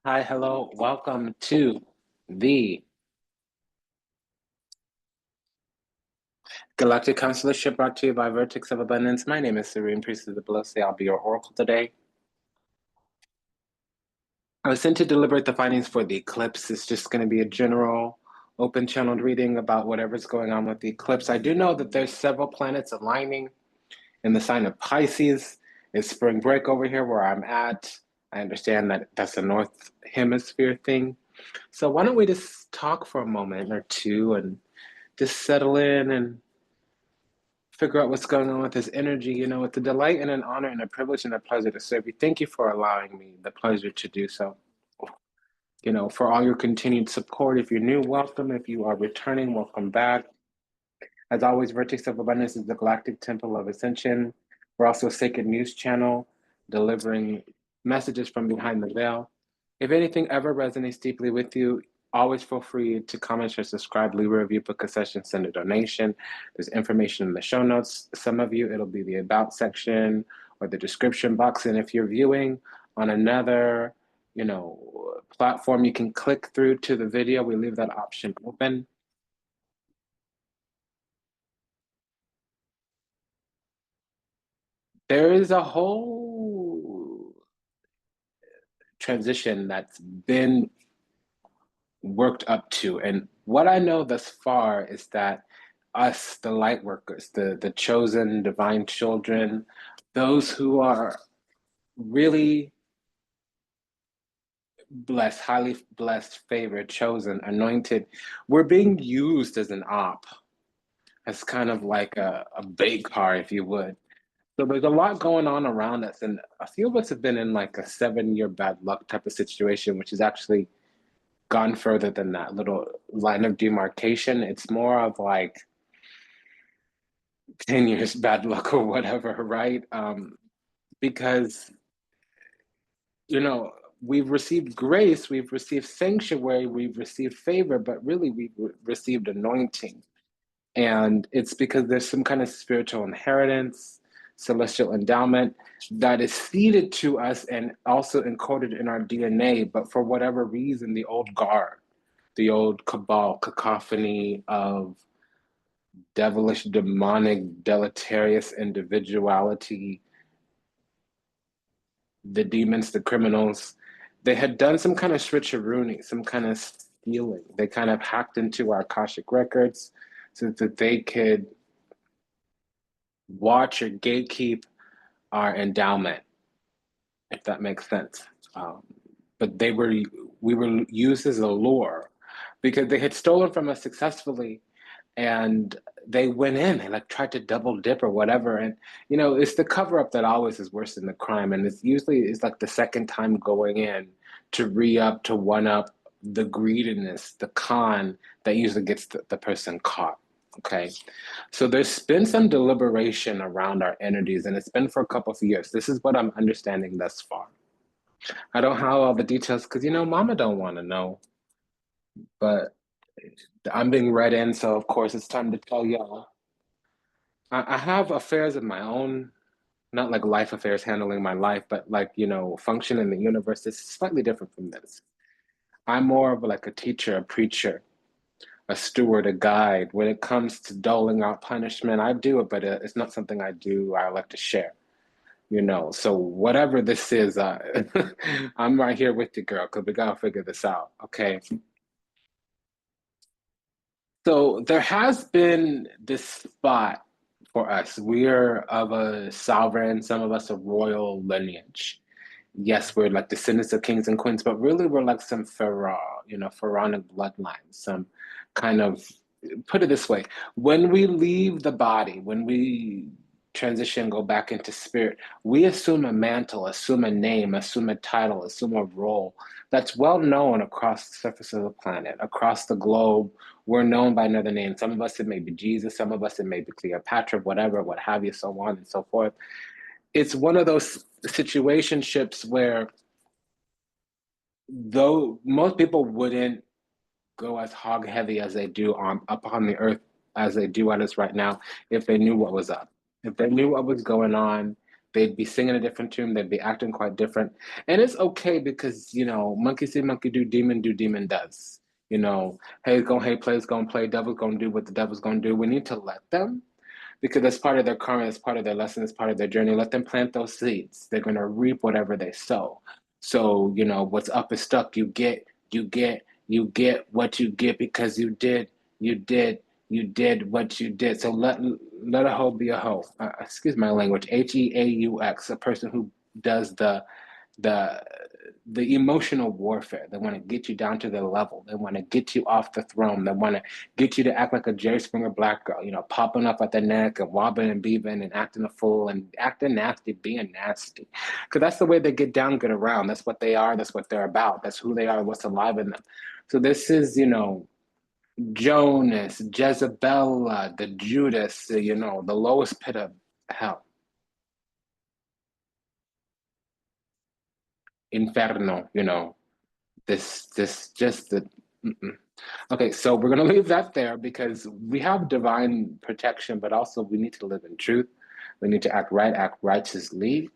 Hi, hello, welcome to the Galactic Consularship brought to you by Vertex of Abundance. My name is Priestess Abossi. I'll be your oracle today. I was sent to deliberate the findings for the eclipse. It's just going to be a general open channeled reading about whatever's going on with the eclipse. I do know that there's several planets aligning in the sign of Pisces. It's spring break over here where I'm at. I understand that that's a North Hemisphere thing. So why don't we just talk for a moment or two and just settle in and figure out what's going on with this energy. It's a delight and an honor and a privilege and a pleasure to serve you. Thank you for allowing me the pleasure to do so. For all your continued support. If you're new, welcome. If you are returning, welcome back. As always, Vertex of Abundance is the Galactic Temple of Ascension. We're also a sacred news channel delivering messages from behind the veil. If anything ever resonates deeply with you, always feel free to comment or subscribe, leave a review, book a session, send a donation. There's information in the show notes. Some of you, it'll be the about section or the description box. And if you're viewing on another, platform, you can click through to the video. We leave that option open. There is a whole transition that's been worked up to. And what I know thus far is that us, the light workers, the chosen divine children, those who are really blessed, highly blessed, favored, chosen, anointed, we're being used as an op, as kind of like a bait car, if you would. So there's a lot going on around us, and a few of us have been in like a 7-year bad luck type of situation, which is actually gone further than that little line of demarcation. It's more of like 10 years bad luck or whatever, right? Because, you know, we've received grace, we've received sanctuary, we've received favor, but really we've received anointing. And it's because there's some kind of spiritual inheritance, celestial endowment that is seeded to us and also encoded in our DNA. But for whatever reason, the old guard, the old cabal, cacophony of devilish, demonic, deleterious individuality, the demons, the criminals, they had done some kind of switcherooning, some kind of stealing. They kind of hacked into our Akashic records so that they could watch or gatekeep our endowment, if that makes sense. Um, but we were used as a lure because they had stolen from us successfully, and they went in. They like tried to double dip or whatever, and it's the cover up that always is worse than the crime. And it's like the second time going in to re up, to one up the greediness, the con that usually gets the person caught. Okay. So there's been some deliberation around our energies, and it's been for a couple of years. This is what I'm understanding thus far. I don't have all the details because Mama don't want to know, but I'm being read in, so of course it's time to tell y'all. I have affairs of my own, not like life affairs handling my life, but like function in the universe. It's slightly different from this. I'm more of like a teacher, a preacher, a steward, a guide. When it comes to doling out punishment, I do it, but it's not something I like to share. So whatever this is, I'm right here with you, girl, because we gotta figure this out. Okay. So there has been this spot for us. We're of a sovereign, some of us a royal lineage. Yes, we're like descendants of kings and queens, but really we're like some pharaonic bloodlines, some kind of, put it this way, when we leave the body, when we transition, go back into spirit, we assume a mantle, assume a name, assume a title, assume a role that's well known across the surface of the planet, across the globe. We're known by another name. Some of us, it may be Jesus, some of us, it may be Cleopatra, whatever, what have you, so on and so forth. It's one of those situationships where, though most people wouldn't go as hog heavy as they do upon the earth as they do at us right now, if they knew what was up, if they knew what was going on, they'd be singing a different tune, they'd be acting quite different. And it's okay because, you know, monkey see, monkey do, demon does. You know, hey, play's gonna play, devil's gonna do what the devil's gonna do. We need to let them because that's part of their karma, it's part of their lesson, it's part of their journey. Let them plant those seeds. They're gonna reap whatever they sow. So, you know, what's up is stuck. You get what you get because you did what you did. So let a hoe be a hoe. Excuse my language. HEAUX, a person who does the the emotional warfare. They want to get you down to their level. They want to get you off the throne. They want to get you to act like a Jerry Springer black girl, you know, popping up at the neck and wobbling and beaving and acting a fool and acting nasty, being nasty. Because that's the way they get down, get around. That's what they are. That's what they're about. That's who they are, what's alive in them. So this is, you know, Jonas, Jezebella, the Judas, you know, the lowest pit of hell. Inferno, you know, this just the mm-mm. Okay, so we're going to leave that there because we have divine protection, but also we need to live in truth. We need to act right, act righteously.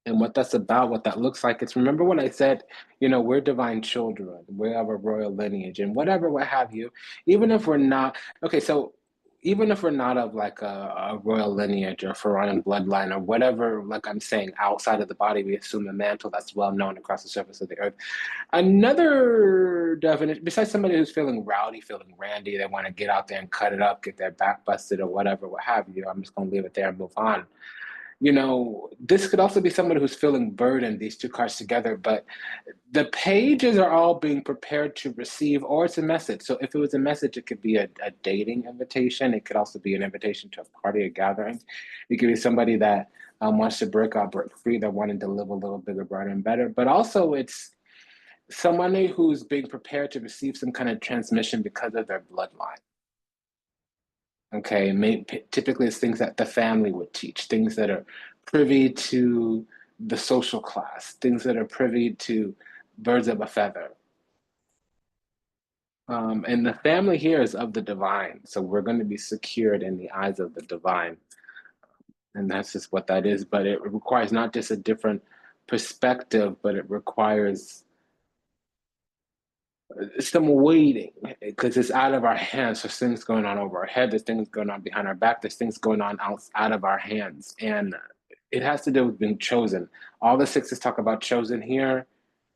And what that's about, what that looks like, it's remember when I said, you know, we're divine children, we have a royal lineage, and whatever, what have you, even if we're not, okay, so even if we're not of like a royal lineage or Pharaonic bloodline or whatever, like I'm saying, outside of the body, we assume a mantle that's well known across the surface of the earth. Another definition, besides somebody who's feeling rowdy, feeling randy, they want to get out there and cut it up, get their back busted or whatever, what have you. I'm just going to leave it there and move on. You know, this could also be someone who's feeling burdened, these two cards together, but the pages are all being prepared to receive, or it's a message. So if it was a message, it could be a dating invitation. It could also be an invitation to a party or gathering. It could be somebody that wants to break out, break free, that wanted to live a little bigger, brighter, and better. But also it's somebody who's being prepared to receive some kind of transmission because of their bloodline. Okay, typically it's things that the family would teach, things that are privy to the social class, things that are privy to birds of a feather. And the family here is of the divine, so we're going to be secured in the eyes of the divine, and that's just what that is. But it requires not just a different perspective, but it requires some waiting because it's out of our hands. There's things going on over our head. There's things going on behind our back. There's things going on out of our hands, and it has to do with being chosen. All the sixes talk about chosen here.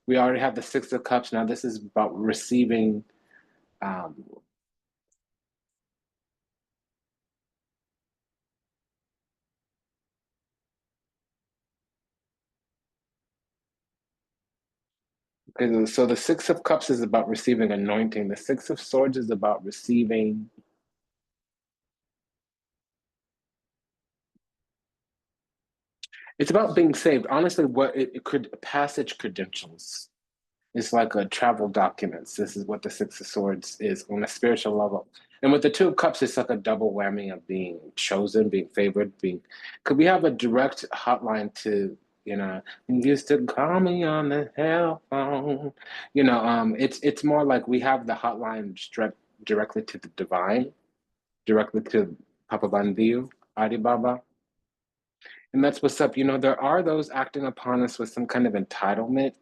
We already have the Six of Cups. Now this is about receiving. Um, so the Six of Cups is about receiving anointing. The Six of Swords is about receiving. It's about being saved. Honestly, what it could passage credentials. It's like a travel documents. This is what the Six of Swords is on a spiritual level. And with the Two of Cups, it's like a double whammy of being chosen, being favored, being. Could we have a direct hotline to, you know, you used to call me on the hell phone. You know, it's more like we have the hotline directly to the divine, directly to Papa Bandiu, Adi Baba. And that's what's up. You know, there are those acting upon us with some kind of entitlement,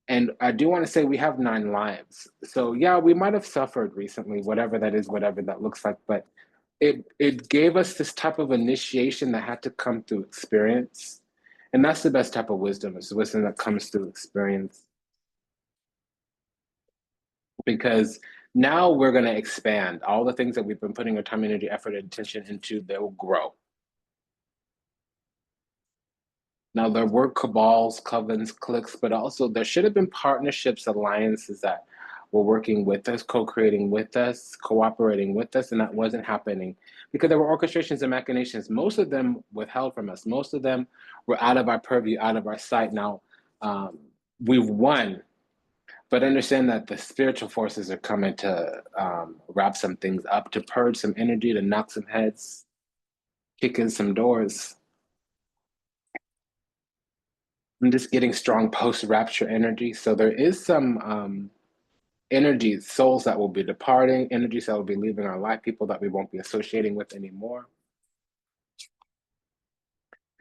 and I do want to say we have 9 lives. So yeah, we might have suffered recently, whatever that is, whatever that looks like, but it gave us this type of initiation that had to come through experience. And that's the best type of wisdom, is wisdom that comes through experience. Because now we're going to expand all the things that we've been putting our time, energy, effort, and attention into, they will grow. Now, there were cabals, covens, cliques, but also there should have been partnerships, alliances that were working with us, co-creating with us, cooperating with us, and that wasn't happening because there were orchestrations and machinations. Most of them withheld from us. Most of them were out of our purview, out of our sight. Now, um, we've won, but understand that the spiritual forces are coming to wrap some things up, to purge some energy, to knock some heads, kick in some doors. I'm just getting strong post-rapture energy. So there is some energies, souls that will be departing, energies that will be leaving our life, people that we won't be associating with anymore.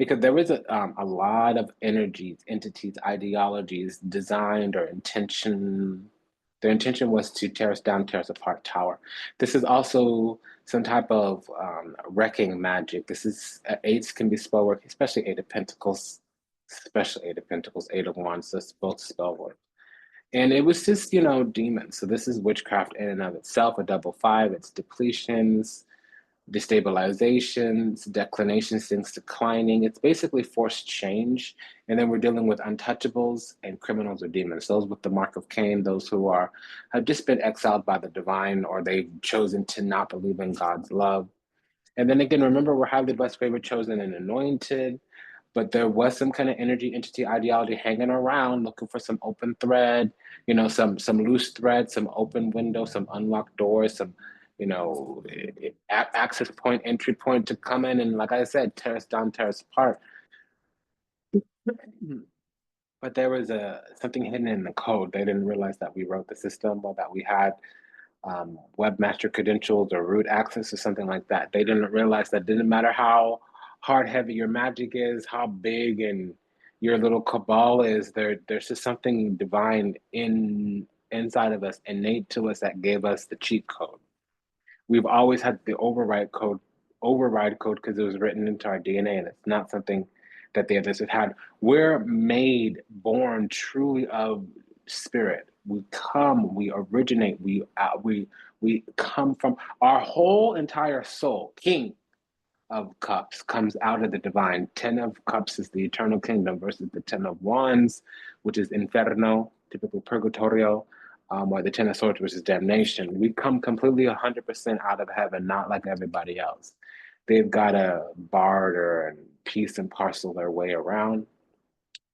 because there was a lot of energies, entities, ideologies designed or intention. Their intention was to tear us down, tear us apart, tower. This is also some type of wrecking magic. This is eights can be spell work, especially Eight of Pentacles, especially Eight of Pentacles, Eight of Wands. That's both spell work. And it was just, demons. So this is witchcraft in and of itself, a double five. It's depletions, destabilizations, declinations, things declining. It's basically forced change. And then we're dealing with untouchables and criminals or demons. Those with the mark of Cain, those who have just been exiled by the divine, or they've chosen to not believe in God's love. And then again, remember, we're highly blessed, favored, chosen, and anointed. But there was some kind of energy, entity, ideology hanging around, looking for some open thread, some loose thread, some open window, some unlocked doors, some, access point, entry point to come in and, like I said, tear us down, tear us apart. But there was something hidden in the code. They didn't realize that we wrote the system, or that we had webmaster credentials or root access or something like that. They didn't realize that it didn't matter how hard heavy your magic is, how big and your little cabal is, there's just something divine inside of us, innate to us, that gave us the cheat code. We've always had the override code because it was written into our DNA, and it's not something that the others have had. We're born truly of spirit. We originate, we come from our whole entire soul. King of Cups comes out of the divine. 10 of Cups is the eternal kingdom versus the 10 of Wands, which is Inferno, typically Purgatorio, or the 10 of Swords, which is damnation. We come completely 100% out of heaven, not like everybody else. They've got to barter and piece and parcel their way around.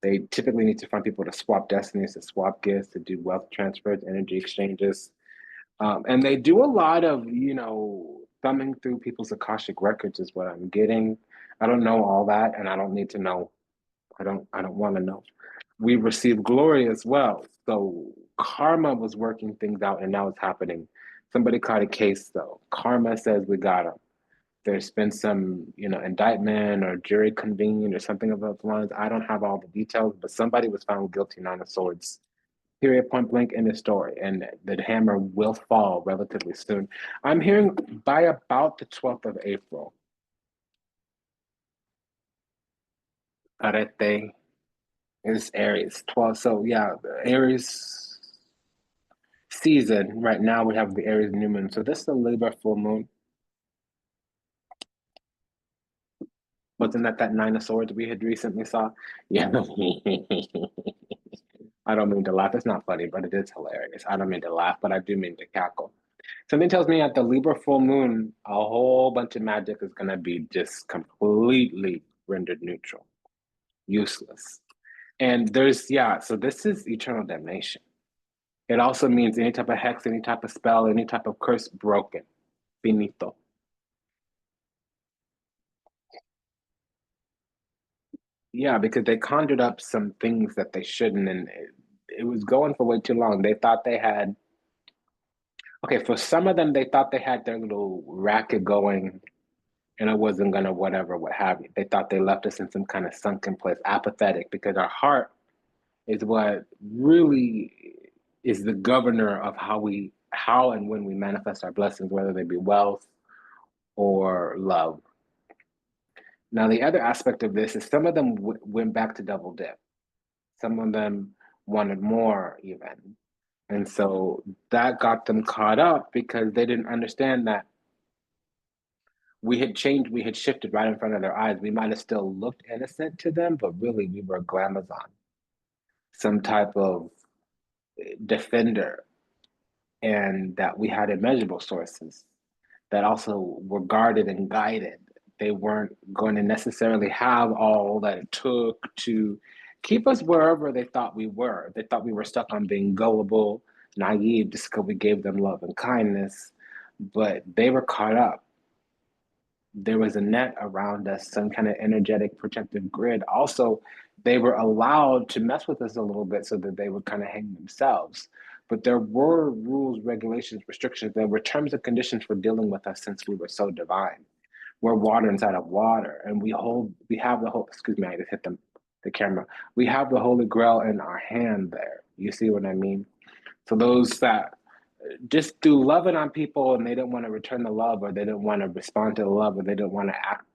They typically need to find people to swap destinies, to swap gifts, to do wealth transfers, energy exchanges. And they do a lot of, thumbing through people's Akashic records is what I'm getting. I don't know all that, and I don't need to know. I don't want to know. We receive glory as well. So karma was working things out, and now it's happening. Somebody caught a case, though. Karma says we got him. There's been some, indictment or jury convened or something of those lines. I don't have all the details, but somebody was found guilty, Nine of Swords. Period, point blank in the story. And the hammer will fall relatively soon. I'm hearing by about the 12th of April. Arete is Aries, 12. So yeah, Aries season. Right now we have the Aries new moon. So this is the Libra full moon. Wasn't that Nine of Swords we had recently saw? Yeah. I don't mean to laugh. It's not funny, but it is hilarious. I don't mean to laugh, but I do mean to cackle. Something tells me at the Libra full moon, a whole bunch of magic is going to be just completely rendered neutral, useless. And so this is eternal damnation. It also means any type of hex, any type of spell, any type of curse broken. Finito. Yeah, because they conjured up some things that they shouldn't, and it was going for way too long. They thought they had, okay, for some of them, they thought they had their little racket going, and it wasn't gonna whatever, what have you. They thought they left us in some kind of sunken place, apathetic, because our heart is what really is the governor of how and when we manifest our blessings, whether they be wealth or love. Now, the other aspect of this is some of them went back to double dip. Some of them wanted more even. And so that got them caught up because they didn't understand that we had changed, we had shifted right in front of their eyes. We might have still looked innocent to them, but really we were a glamazon, some type of defender, and that we had immeasurable sources that also were guarded and guided. They weren't going to necessarily have all that it took to keep us wherever they thought we were. They thought we were stuck on being gullible, naive, just because we gave them love and kindness, but they were caught up. There was a net around us, some kind of energetic protective grid. Also, they were allowed to mess with us a little bit so that they would kind of hang themselves. But there were rules, regulations, restrictions. There were terms and conditions for dealing with us since we were so divine. We're water inside of water, and we have the whole, excuse me, I just hit the camera. We have the Holy Grail in our hand there. You see what I mean? So those that just do loving on people and they don't want to return the love, or they don't want to respond to the love, or they don't want to act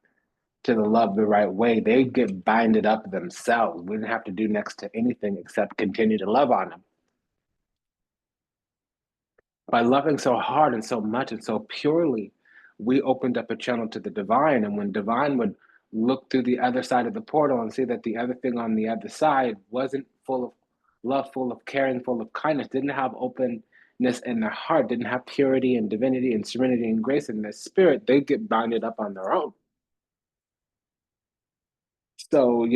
to the love the right way, they get binded up themselves. We didn't have to do next to anything except continue to love on them. By loving so hard and so much and so purely, we opened up a channel to the divine. And when divine would look through the other side of the portal and see that the other thing on the other side wasn't full of love, full of caring, full of kindness, didn't have openness in their heart, didn't have purity and divinity and serenity and grace in their spirit, they get binded up on their own. So,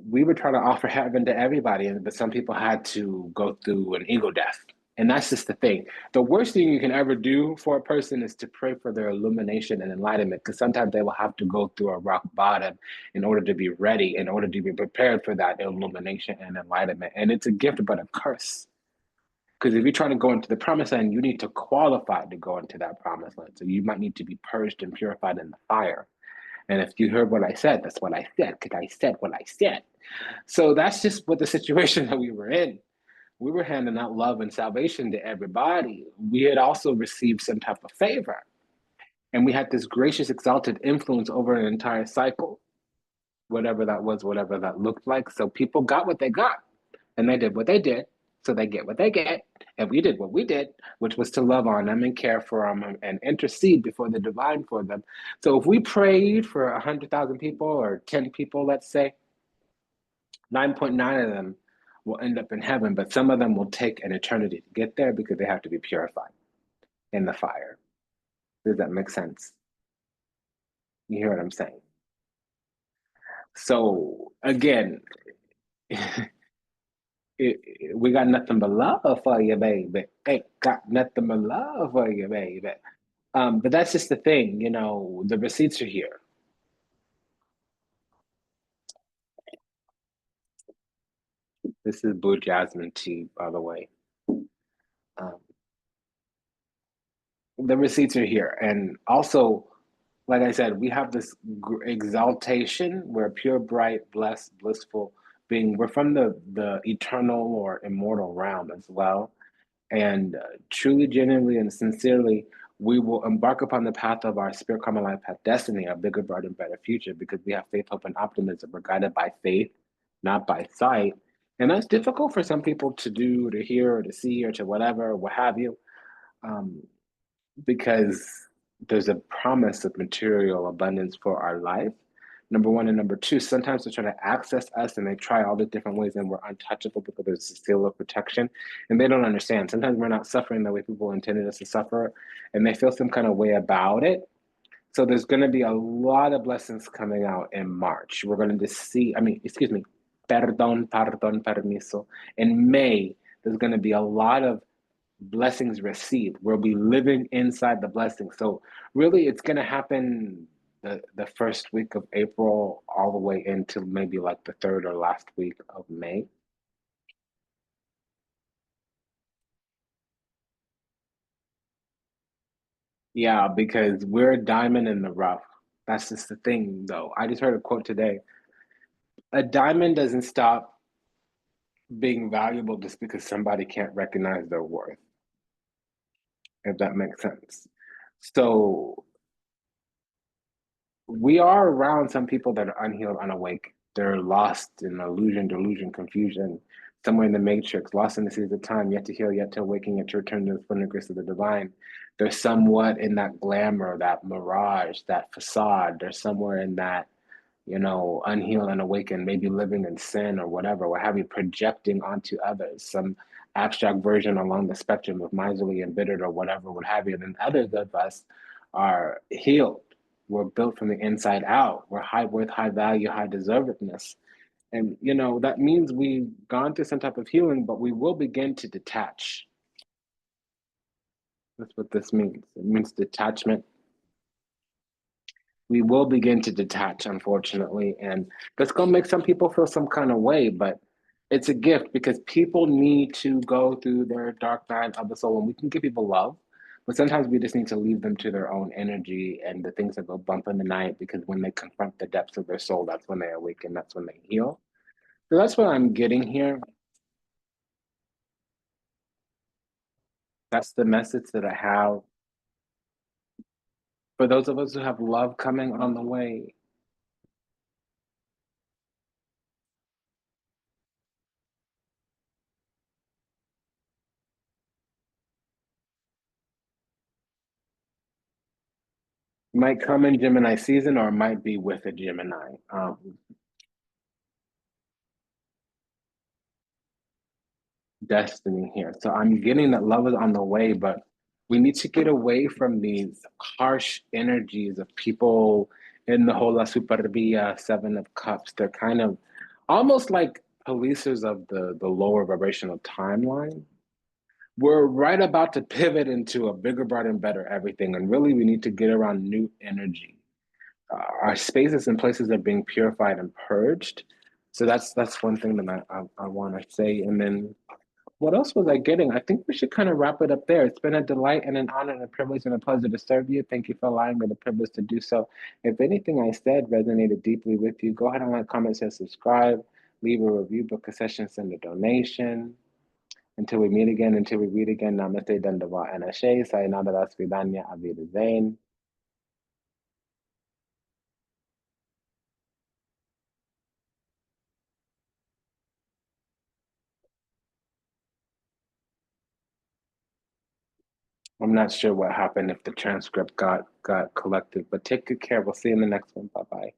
we were trying to offer heaven to everybody, but some people had to go through an ego death. And that's just the thing. The worst thing you can ever do for a person is to pray for their illumination and enlightenment, because sometimes they will have to go through a rock bottom in order to be ready, in order to be prepared for that illumination and enlightenment. And it's a gift, but a curse. Because if you're trying to go into the promised land, you need to qualify to go into that promised land. So you might need to be purged and purified in the fire. And if you heard what I said, that's what I said, because I said what I said. So that's just what the situation that we were in. We were handing out love and salvation to everybody. We had also received some type of favor. And we had this gracious, exalted influence over an entire cycle, whatever that was, whatever that looked like. So people got what they got, and they did what they did. So they get what they get. And we did what we did, which was to love on them and care for them and intercede before the divine for them. So if we prayed for 100,000 people or 10 people, let's say, 9.9 of them will end up in heaven, but some of them will take an eternity to get there because they have to be purified in the fire. Does that make sense? You hear what I'm saying? So again, we got nothing but love for you, baby. Hey, got nothing but love for you, baby. But that's just the thing, the receipts are here. This is blue jasmine tea, by the way. The receipts are here. And also, like I said, we have this exaltation. We're pure, bright, blessed, blissful being. We're from the eternal or immortal realm as well. And truly, genuinely, and sincerely, we will embark upon the path of our spirit, karma, life path, destiny, a bigger, brighter, better future, because we have faith, hope, and optimism. We're guided by faith, not by sight. And that's difficult for some people to do, to hear, or to see, or to whatever, what have you, because there's a promise of material abundance for our life. Number one, and number two, sometimes they try to access us and they try all the different ways and we're untouchable because there's a seal of protection and they don't understand. Sometimes we're not suffering the way people intended us to suffer and they feel some kind of way about it. So there's going to be a lot of blessings coming out in March. We're going to see, perdón, permiso. In May, there's going to be a lot of blessings received. We'll be living inside the blessing. So really it's going to happen the first week of April all the way into maybe like the third or last week of May. Yeah, because we're a diamond in the rough. That's just the thing, though. I just heard a quote today. A diamond doesn't stop being valuable just because somebody can't recognize their worth, if that makes sense. So we are around some people that are unhealed, unawake. They're lost in illusion, delusion, confusion, somewhere in the matrix, lost in the seas of time, yet to heal, yet to awaken, yet to return to the splendor and grace of the divine. They're somewhat in that glamour, that mirage, that facade. They're somewhere in that, unhealed, unawakened, maybe living in sin or whatever, what have you, projecting onto others, some abstract version along the spectrum of miserly, embittered, or whatever, what have you. And then others of us are healed. We're built from the inside out. We're high worth, high value, high deservedness. And, that means we've gone through some type of healing, but we will begin to detach. That's what this means. It means detachment. We will begin to detach, unfortunately. And that's going to make some people feel some kind of way, but it's a gift because people need to go through their dark night of the soul. And we can give people love, But sometimes we just need to leave them to their own energy and the things that go bump in the night, because when they confront the depths of their soul, that's when they awaken, that's when they heal. So that's what I'm getting here. That's the message that I have for those of us who have love coming on the way. Might come in Gemini season or might be with a Gemini. Destiny here. So I'm getting that love is on the way, but we need to get away from these harsh energies of people in the whole La Superbia Seven of Cups. They're kind of almost like policers of the lower vibrational timeline. We're right about to pivot into a bigger, brighter, and better everything. And really, we need to get around new energy. Our spaces and places are being purified and purged. So that's one thing that I want to say. And then what else was I getting? I think we should kind of wrap it up there. It's been a delight and an honor and a privilege and a pleasure to serve you. Thank you for allowing me the privilege to do so. If anything I said resonated deeply with you, go ahead and like, comment, share, subscribe, leave a review, book a session, send a donation. Until we meet again, until we read again, namaste, dandava, and ashe, sayonara, svidanya, avidazain. I'm not sure what happened if the transcript got collected, but take good care. We'll see you in the next one. Bye bye.